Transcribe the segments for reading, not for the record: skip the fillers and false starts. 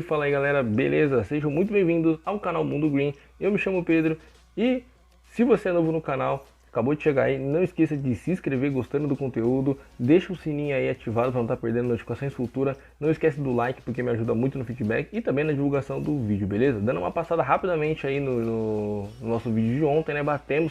E fala aí galera, beleza? Sejam muito bem-vindos ao canal Mundo Green. Eu me chamo Pedro e se você é novo no canal, acabou de chegar aí, não esqueça de se inscrever gostando do conteúdo, deixa o sininho aí ativado para não estar perdendo notificações futuras, não esquece do like porque me ajuda muito no feedback e também na divulgação do vídeo, beleza? Dando uma passada rapidamente aí no nosso vídeo de ontem, né?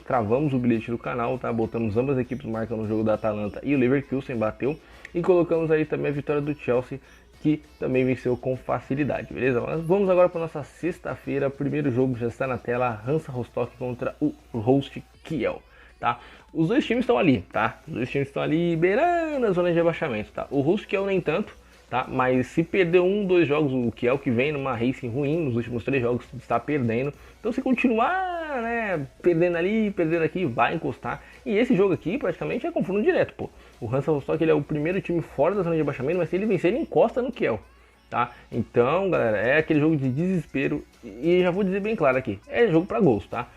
Cravamos o bilhete do canal, tá? Botamos ambas as equipes marcando o jogo da Atalanta e o Leverkusen bateu e colocamos aí também a vitória do Chelsea, que também venceu com facilidade, beleza? Mas vamos agora para nossa sexta-feira. Primeiro jogo já está na tela, Hansa Rostock contra o Holstein Kiel, tá? Os dois times estão ali, tá? Os dois times estão ali beirando a zona de rebaixamento, tá? O Holstein Kiel nem tanto, tá? Mas se perder dois jogos, o Kiel que vem numa racing ruim, nos últimos 3 jogos está perdendo. Então se continuar, né, perdendo ali, perdendo aqui, vai encostar. E esse jogo aqui praticamente é confronto direto, pô. O Hansa Rostock ele é o primeiro time fora da zona de rebaixamento, mas se ele vencer ele encosta no Kiel, tá? Então, galera, é aquele jogo de desespero e já vou dizer bem claro aqui, é jogo para gols, tá?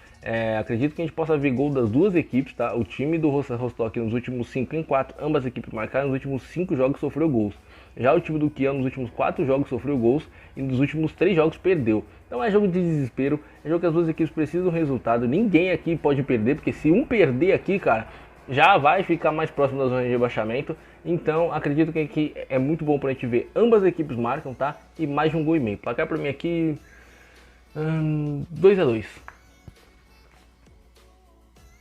Acredito que a gente possa ver gol das duas equipes, tá? O time do Hansa Rostock nos últimos 5 em 4, ambas equipes marcaram, nos últimos 5 jogos sofreu gols. Já o time do Kiel nos últimos 4 jogos sofreu gols e nos últimos 3 jogos perdeu. Então é jogo de desespero, é jogo que as duas equipes precisam do resultado, ninguém aqui pode perder, porque se um perder aqui, cara, já vai ficar mais próximo da zona de rebaixamento. Então acredito que aqui é muito bom pra gente ver ambas as equipes marcam, tá? E mais de um gol e meio. Placar pra mim aqui 2-2.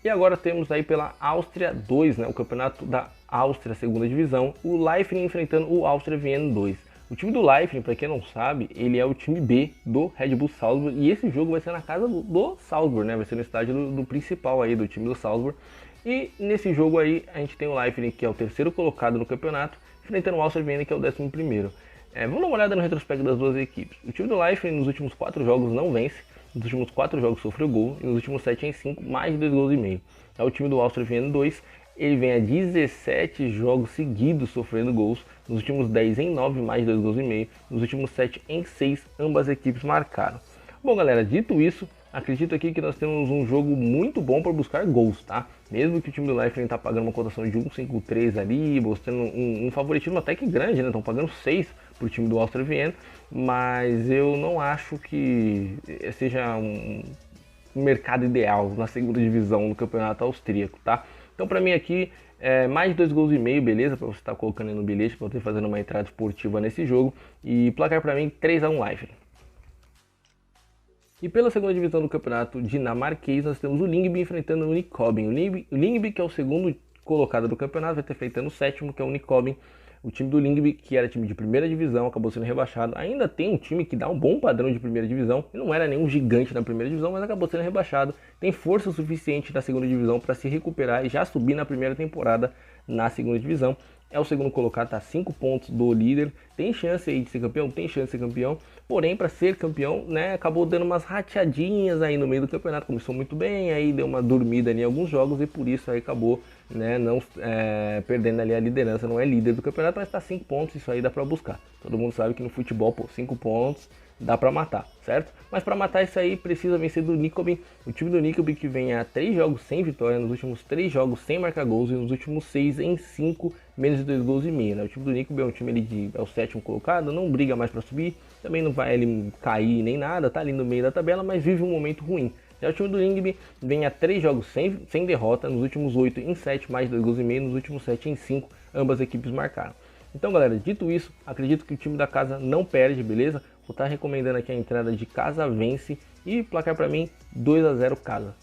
E agora temos aí pela Áustria 2, né, o campeonato da Áustria, segunda divisão, o Leifring enfrentando o Áustria Viena 2. O time do Leifring, para quem não sabe, ele é o time B do Red Bull Salzburg e esse jogo vai ser na casa do Salzburg, né, vai ser no estádio do principal aí do time do Salzburg. E nesse jogo aí a gente tem o Leifring, que é o terceiro colocado no campeonato, enfrentando o Áustria Viena, que é o 11º. Vamos dar uma olhada no retrospecto das duas equipes. O time do Leifring nos últimos 4 jogos não vence. Nos últimos 4 jogos sofreu gol e nos últimos 7 em 5, mais de 2 gols e meio. É o time do Áustria Viena 2, ele vem a 17 jogos seguidos sofrendo gols, nos últimos 10 em 9, mais de 2 gols e meio, nos últimos 7 em 6, ambas equipes marcaram. Bom galera, dito isso, acredito aqui que nós temos um jogo muito bom para buscar gols, tá? Mesmo que o time do Leifring tá pagando uma cotação de 1,53 ali, mostrando um favoritismo até que grande, né? Estão pagando 6 pro time do Áustria Viena, mas eu não acho que seja um mercado ideal na segunda divisão do campeonato austríaco, tá? Então para mim aqui mais de 2 gols e meio, beleza? Para você estar colocando aí no bilhete, para você fazendo uma entrada esportiva nesse jogo. E placar para mim 3-1 Leifring. E pela segunda divisão do campeonato dinamarquês, nós temos o Lyngby enfrentando o Nykøbing. O Lyngby, que é o segundo colocado do campeonato, vai ter enfrentando o sétimo, que é o Nykøbing. O time do Lyngby, que era time de primeira divisão, acabou sendo rebaixado. Ainda tem um time que dá um bom padrão de primeira divisão. Não era nenhum gigante na primeira divisão, mas acabou sendo rebaixado. Tem força suficiente na segunda divisão para se recuperar e já subir na primeira temporada na segunda divisão. É o segundo colocado, tá 5 pontos do líder. Tem chance aí de ser campeão? Tem chance de ser campeão. Porém, para ser campeão, né, acabou dando umas rateadinhas aí no meio do campeonato. Começou muito bem, aí deu uma dormida ali em alguns jogos e por isso aí acabou, né, não perdendo ali a liderança. Não é líder do campeonato, mas tá 5 pontos, isso aí dá para buscar. Todo mundo sabe que no futebol, pô, 5 pontos dá para matar, certo? Mas para matar isso aí precisa vencer do Nykøbing. O time do Nykøbing que vem a 3 jogos sem vitória, nos últimos 3 jogos sem marcar gols e nos últimos 6 em 5, menos de 2 gols e meio, né? O time do Nykøbing é um time ali é o 7º colocado, não briga mais para subir, também não vai ele cair nem nada, tá ali no meio da tabela, mas vive um momento ruim. Já o time do Lyngby vem a 3 jogos sem derrota, nos últimos 8 em 7, mais de 2 gols e meio, nos últimos 7 em 5, ambas equipes marcaram. Então galera, dito isso, acredito que o time da casa não perde, beleza? Vou estar recomendando aqui a entrada de casa vence e placar para mim 2-0 casa.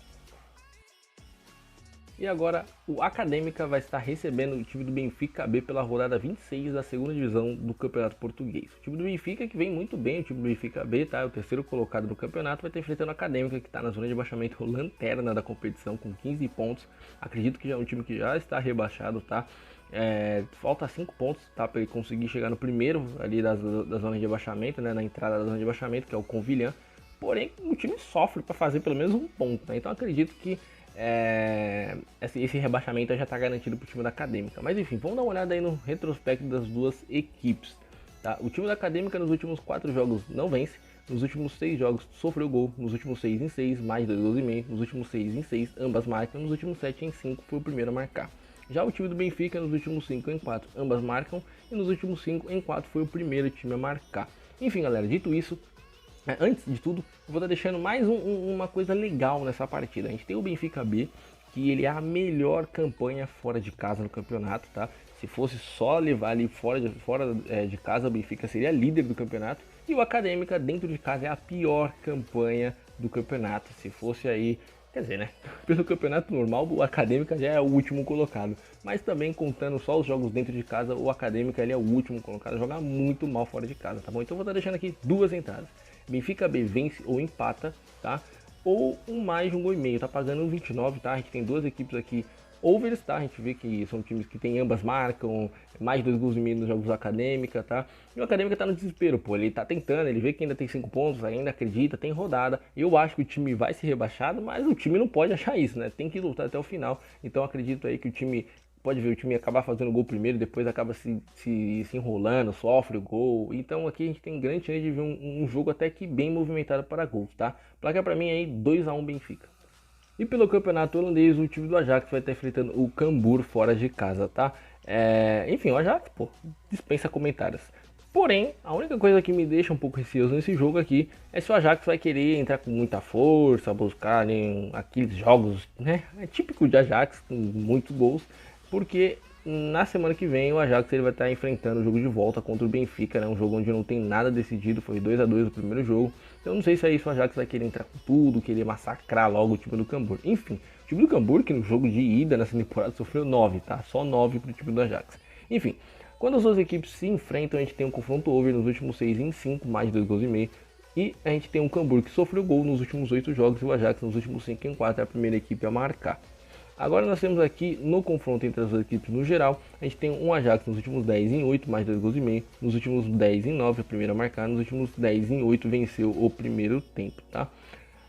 E agora o Acadêmica vai estar recebendo o time do Benfica B pela rodada 26 da segunda divisão do Campeonato Português. O time do Benfica que vem muito bem, o time do Benfica B, tá? É o terceiro colocado do campeonato, vai estar enfrentando a Acadêmica que está na zona de rebaixamento lanterna da competição com 15 pontos. Acredito que já é um time que já está rebaixado, tá? Falta 5 pontos, tá, para ele conseguir chegar no primeiro ali da zona de rebaixamento, né, na entrada da zona de rebaixamento, que é o Convilhã. Porém, o time sofre para fazer pelo menos um ponto, né? Então acredito que esse rebaixamento já está garantido para o time da Acadêmica. Mas enfim, vamos dar uma olhada aí no retrospecto das duas equipes, tá? O time da Acadêmica nos últimos 4 jogos não vence, nos últimos 6 jogos sofreu gol, nos últimos 6 em 6, mais de 2 gols e meio, nos últimos 6 em 6, ambas marcam, nos últimos 7 em 5 foi o primeiro a marcar. Já o time do Benfica nos últimos 5 em 4 ambas marcam e nos últimos 5 em 4 foi o primeiro time a marcar. Enfim, galera, dito isso, antes de tudo, eu vou estar deixando mais uma coisa legal nessa partida. A gente tem o Benfica B, que ele é a melhor campanha fora de casa no campeonato, tá? Se fosse só levar ali fora de casa, o Benfica seria líder do campeonato. E o Acadêmica dentro de casa é a pior campanha do campeonato. Se fosse aí, quer dizer, né? Pelo campeonato normal, o Acadêmica já é o último colocado. Mas também contando só os jogos dentro de casa, o Acadêmica ele é o último colocado. Joga muito mal fora de casa, tá bom? Então eu vou estar deixando aqui duas entradas. Benfica B vence ou empata, tá? Ou mais de 1,5 gol, tá pagando 1,29, tá? A gente tem duas equipes aqui overs, tá? A gente vê que são times que tem ambas marcam, mais de 2,5 gols nos jogos do Acadêmica, tá? E o Acadêmica tá no desespero, pô, ele tá tentando, ele vê que ainda tem 5 pontos, ainda acredita, tem rodada. Eu acho que o time vai ser rebaixado, mas o time não pode achar isso, né? Tem que lutar até o final. Então acredito aí que o time, pode ver, o time acabar fazendo o gol primeiro, depois acaba se enrolando, sofre o gol. Então aqui a gente tem grande chance de ver um jogo até que bem movimentado para gols, tá? Placar para mim aí 2-1 Benfica. E pelo campeonato holandês, o time do Ajax vai estar enfrentando o Cambuur fora de casa, tá? Enfim, o Ajax, pô, dispensa comentários. Porém, a única coisa que me deixa um pouco receoso nesse jogo aqui é se o Ajax vai querer entrar com muita força, buscar aqueles jogos, né? É típico de Ajax, com muitos gols, porque na semana que vem o Ajax ele vai estar enfrentando o jogo de volta contra o Benfica, né? Um jogo onde não tem nada decidido, foi 2-2 o primeiro jogo. Então não sei se aí o Ajax vai querer entrar com tudo, querer massacrar logo o time do Cambuur. Enfim, o time do Cambuur que no jogo de ida nessa temporada sofreu 9, tá? Só 9 pro time do Ajax. Enfim, quando as duas equipes se enfrentam, a gente tem um confronto over nos últimos 6 em 5, mais de 2,5 gols. E a gente tem um Cambuur que sofreu gol nos últimos 8 jogos e o Ajax nos últimos 5 em 4 é a primeira equipe a marcar. Agora nós temos aqui no confronto entre as duas equipes no geral, a gente tem um Ajax nos últimos 10 em 8, mais 2,5 gols, nos últimos 10 em 9, a primeira a marcar, nos últimos 10 em 8 venceu o primeiro tempo, tá?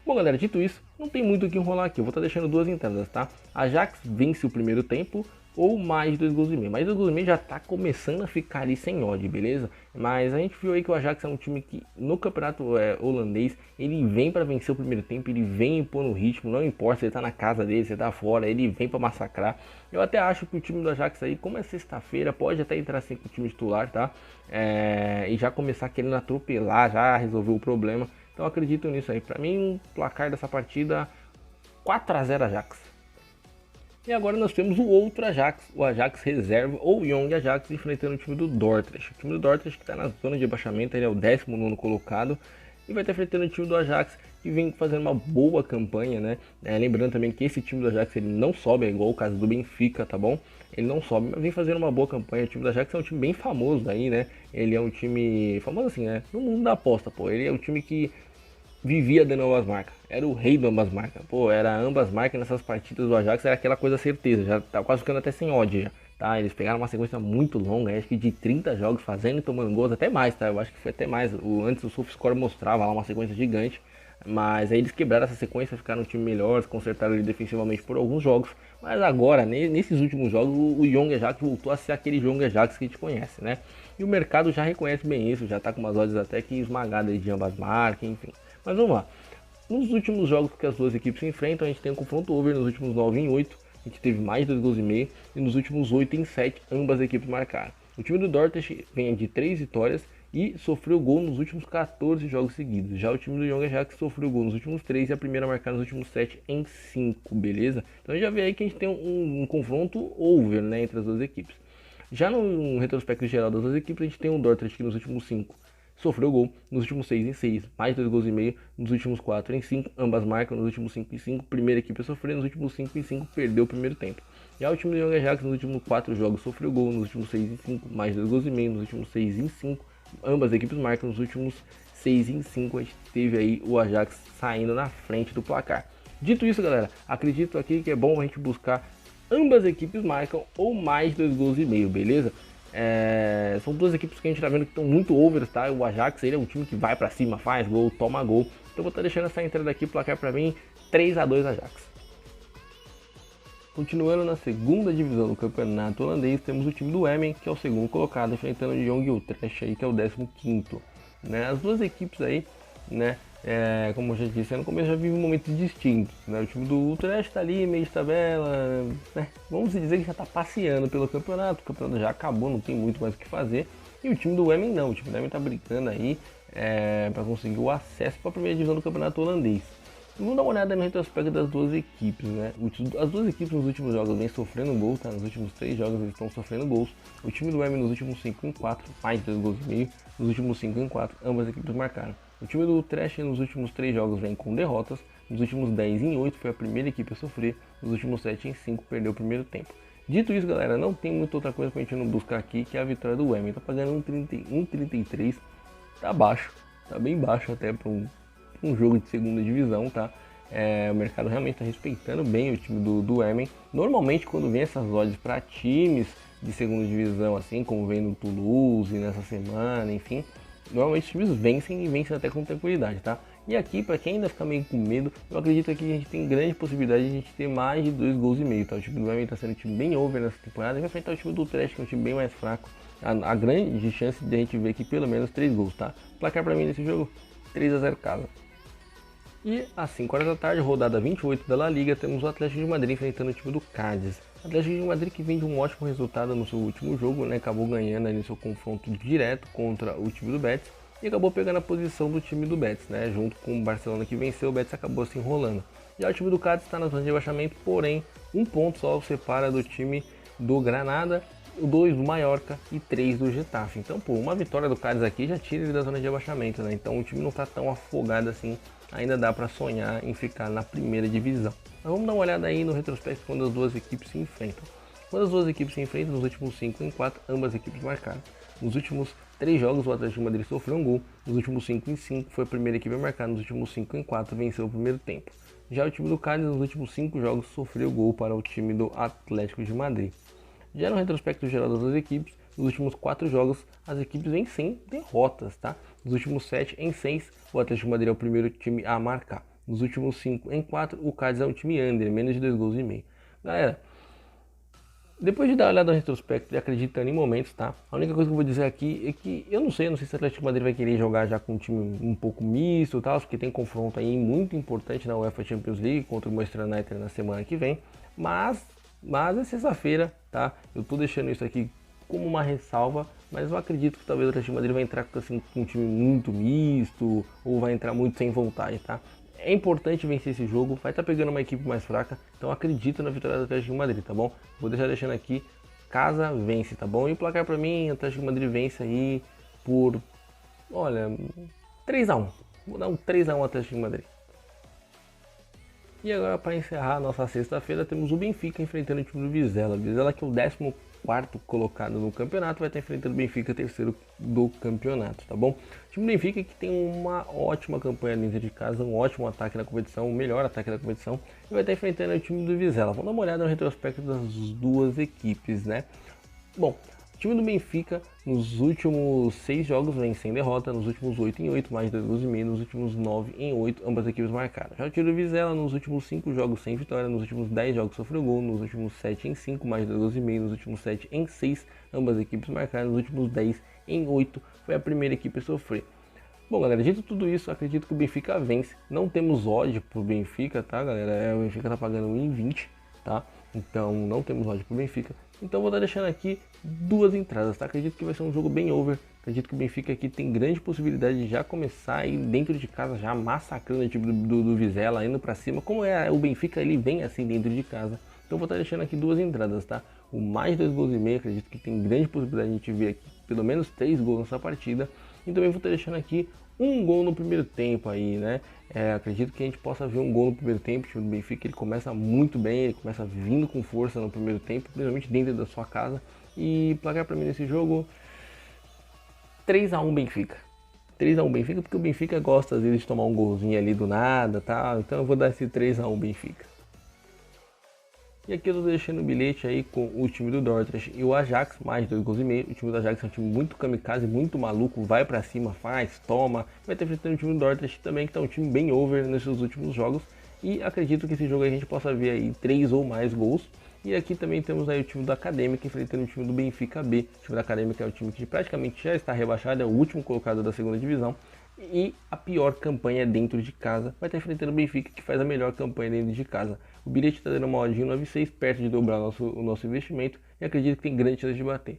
Bom galera, dito isso, não tem muito o que enrolar aqui, eu vou estar deixando duas entradas, tá? Ajax vence o primeiro tempo ou mais 2,5 gols. Mais 2,5 gols já tá começando a ficar ali sem odd, beleza? Mas a gente viu aí que o Ajax é um time que no campeonato holandês, ele vem para vencer o primeiro tempo, ele vem impor no ritmo, não importa se ele tá na casa dele, se ele tá fora, ele vem para massacrar. Eu até acho que o time do Ajax aí, como é sexta-feira, pode até entrar assim com o time titular, tá? E já começar querendo atropelar, já resolver o problema. Então eu acredito nisso aí. Para mim, um placar dessa partida 4-0 Ajax. E agora nós temos o outro Ajax, o Ajax reserva ou Young Ajax enfrentando o time do Dordrecht. O time do Dordrecht que está na zona de abaixamento, ele é o 19º colocado e vai estar enfrentando o time do Ajax que vem fazendo uma boa campanha, né? Lembrando também que esse time do Ajax ele não sobe, é igual o caso do Benfica, tá bom? Ele não sobe, mas vem fazendo uma boa campanha. O time do Ajax é um time bem famoso aí, né? Ele é um time famoso assim, né? No mundo da aposta, pô. Ele é um time que vivia dando ambas marcas, era o rei do ambas marcas, pô, era ambas marcas nessas partidas do Ajax, era aquela coisa certeza, já tá quase ficando até sem odd já, tá? Eles pegaram uma sequência muito longa, acho que de 30 jogos fazendo e tomando gols, até mais, tá? Eu acho que foi até mais, antes o SofaScore mostrava lá uma sequência gigante, mas aí eles quebraram essa sequência, ficaram um time melhor, consertaram ele defensivamente por alguns jogos, mas agora, nesses últimos jogos, o Young Ajax voltou a ser aquele Young Ajax que a gente conhece, né? E o mercado já reconhece bem isso, já tá com umas odds até que esmagadas de ambas marcas, enfim. Mas vamos lá, nos últimos jogos que as duas equipes se enfrentam, a gente tem um confronto over nos últimos 9 em 8, a gente teve mais de 2,5 gols e nos últimos 8 em 7 ambas equipes marcaram. O time do Dordrecht vem de 3 vitórias e sofreu gol nos últimos 14 jogos seguidos. Já o time do Young Ajax sofreu gol nos últimos 3 e a primeira a marcar nos últimos 7 em 5, beleza? Então já vê aí que a gente tem um confronto over, né, entre as duas equipes. Já no retrospecto geral das duas equipes, a gente tem um Dordrecht que nos últimos 5 sofreu gol, nos últimos 6 em 6, mais 2,5 gols, nos últimos 4 em 5, ambas marcam nos últimos 5 em 5, primeira equipe a sofrer, nos últimos 5 em 5, perdeu o primeiro tempo. Já o time do Young Ajax nos últimos 4 jogos sofreu gol, nos últimos 6 em 5, mais 2,5 gols, nos últimos 6 em 5, ambas equipes marcam nos últimos 6 em 5, a gente teve aí o Ajax saindo na frente do placar. Dito isso, galera, acredito aqui que é bom a gente buscar ambas equipes marcam ou mais 2,5 gols, beleza? São duas equipes que a gente tá vendo que estão muito overs, tá? O Ajax ele é um time que vai pra cima, faz gol, toma gol. Então eu vou estar deixando essa entrada aqui, placar pra mim 3-2 Ajax. Continuando na segunda divisão do campeonato holandês, temos o time do Emmen, que é o segundo colocado, enfrentando o Young Utrecht, aí, que é o 15º. Né? As duas equipes aí, né? Como eu já disse, no começo já vive momentos distintos, né? O time do Utrecht está ali, meio de tabela, né? Vamos dizer que já está passeando pelo campeonato, o campeonato já acabou, não tem muito mais o que fazer. E o time do Emmen não, o time do Emmen está brincando aí, para conseguir o acesso para a primeira divisão do campeonato holandês. Vamos dar uma olhada no retrospecto das duas equipes, né? As duas equipes nos últimos jogos vêm sofrendo gols, tá? Nos últimos 3 jogos eles estão sofrendo gols. O time do Emmen nos últimos 5 em 4, mais de 2 gols e meio. Nos últimos 5 em 4, ambas as equipes marcaram. O time do Trash nos últimos 3 jogos vem com derrotas. Nos últimos 10 em 8 foi a primeira equipe a sofrer. Nos últimos 7 em 5 perdeu o primeiro tempo. Dito isso, galera, não tem muita outra coisa pra gente não buscar aqui, que é a vitória do Emmen. Tá pagando 1,33, tá baixo, tá bem baixo até para um jogo de segunda divisão, tá? O mercado realmente está respeitando bem o time do Emmen. Normalmente quando vem essas odds para times de segunda divisão, assim como vem no Toulouse nessa semana, enfim, normalmente os times vencem e vencem até com tranquilidade, tá? E aqui, para quem ainda fica meio com medo, eu acredito que a gente tem grande possibilidade de a gente ter mais de 2 gols e meio, tá? O time do Emmen está sendo um time bem over nessa temporada e vai enfrentar o time do Trash, que é um time bem mais fraco. A grande chance de a gente ver aqui pelo menos 3 gols, tá? Placar para mim nesse jogo, 3-0 casa. E às 5 horas da tarde, rodada 28 da La Liga, temos o Atlético de Madrid enfrentando o time do Cádiz. O Atlético de Madrid que vem de um ótimo resultado no seu último jogo, né? Acabou ganhando ali no seu confronto direto contra o time do Betis e acabou pegando a posição do time do Betis, né? Junto com o Barcelona que venceu, o Betis acabou se enrolando. Já o time do Cádiz está na zona de rebaixamento, porém um ponto só o separa do time do Granada, 2 do Mallorca e 3 do Getafe. Então, pô, uma vitória do Cádiz aqui já tira ele da zona de rebaixamento, né? Então o time não está tão afogado assim, ainda dá para sonhar em ficar na primeira divisão. Mas vamos dar uma olhada aí no retrospecto quando as duas equipes se enfrentam. Quando as duas equipes se enfrentam, nos últimos 5 em 4, ambas equipes marcaram. Nos últimos 3 jogos, o Atlético de Madrid sofreu um gol. Nos últimos 5 em 5, foi a primeira equipe a marcar. Nos últimos 5 em 4, venceu o primeiro tempo. Já o time do Cádiz, nos últimos 5 jogos, sofreu gol para o time do Atlético de Madrid. Já no retrospecto geral das duas equipes, nos últimos 4 jogos, as equipes vêm sem derrotas, tá? Nos últimos 7 em 6, o Atlético de Madrid é o primeiro time a marcar. Nos últimos 5 em 4, o Cádiz é um time under, menos de 2 gols e meio. Galera, depois de dar uma olhada no retrospecto e acreditando em momentos, tá? A única coisa que eu vou dizer aqui é que eu não sei se o Atlético de Madrid vai querer jogar já com um time um pouco misto, tal, porque tem confronto aí muito importante na UEFA Champions League contra o Manchester United na semana que vem, mas é sexta-feira, tá? Eu tô deixando isso aqui como uma ressalva, mas eu acredito que talvez o Atlético de Madrid vai entrar assim, com um time muito misto ou vai entrar muito sem vontade, tá? É importante vencer esse jogo, vai estar pegando uma equipe mais fraca, então acredito na vitória do Atlético de Madrid, tá bom? Vou deixando aqui, casa vence, tá bom? E o placar pra mim, o Atlético de Madrid vence aí por, olha, 3-1. Vou dar um 3-1 ao Atlético de Madrid. E agora, para encerrar a nossa sexta-feira, temos o Benfica enfrentando o time do Vizela. Vizela que é o 14º colocado no campeonato, vai estar enfrentando o Benfica, terceiro do campeonato, tá bom? O time do Benfica que tem uma ótima campanha dentro de casa, um ótimo ataque na competição, o melhor ataque da competição, e vai estar enfrentando o time do Vizela. Vamos dar uma olhada no retrospecto das duas equipes, né? Bom, o time do Benfica nos últimos 6 jogos vem sem derrota, nos últimos 8 em 8, mais de 2 gols e meio, nos últimos 9 em 8, ambas equipes marcaram. Já o time do Vizela nos últimos 5 jogos sem vitória, nos últimos 10 jogos sofreu gol, nos últimos 7 em 5, mais de 2 gols e meio, nos últimos 7 em 6, ambas equipes marcaram, nos últimos 10 em 8, foi a primeira equipe a sofrer. Bom, galera, dito tudo isso, acredito que o Benfica vence. Não temos odd pro Benfica, tá, galera? O Benfica tá pagando 1,20, tá? Então não temos odd pro Benfica. Então vou estar deixando aqui 2 entradas, tá? Acredito que vai ser um jogo bem over. Acredito que o Benfica aqui tem grande possibilidade de já começar aí dentro de casa, já massacrando o time do Vizela, indo pra cima. Como é o Benfica, ele vem assim dentro de casa. Então vou estar deixando aqui 2 entradas, tá? O mais 2 gols e meio, acredito que tem grande possibilidade de a gente ver aqui pelo menos 3 gols nessa partida. E também vou estar deixando aqui um gol no primeiro tempo aí, né? Acredito que a gente possa ver um gol no primeiro tempo. O time do Benfica ele começa muito bem, ele começa vindo com força no primeiro tempo, principalmente dentro da sua casa. E placar para mim nesse jogo, 3-1 Benfica. 3-1 Benfica, porque o Benfica gosta às vezes de tomar um golzinho ali do nada, tá? Então eu vou dar esse 3-1 Benfica. E aqui eu tô deixando o bilhete aí com o time do Dordrecht e o Ajax, mais 2 gols e meio. O time do Ajax é um time muito kamikaze, muito maluco, vai pra cima, faz, toma. Vai ter enfrentando o time do Dordrecht também, que tá um time bem over nesses últimos jogos. E acredito que esse jogo aí a gente possa ver aí 3 ou mais gols. E aqui também temos aí o time da Acadêmica enfrentando o time do Benfica B. O time da Acadêmica é o time que praticamente já está rebaixado, é o último colocado da segunda divisão. E a pior campanha dentro de casa vai estar enfrentando o Benfica, que faz a melhor campanha dentro de casa. O bilhete está dando uma odd de 1,96, perto de dobrar o nosso investimento, e acredito que tem grande chance de bater.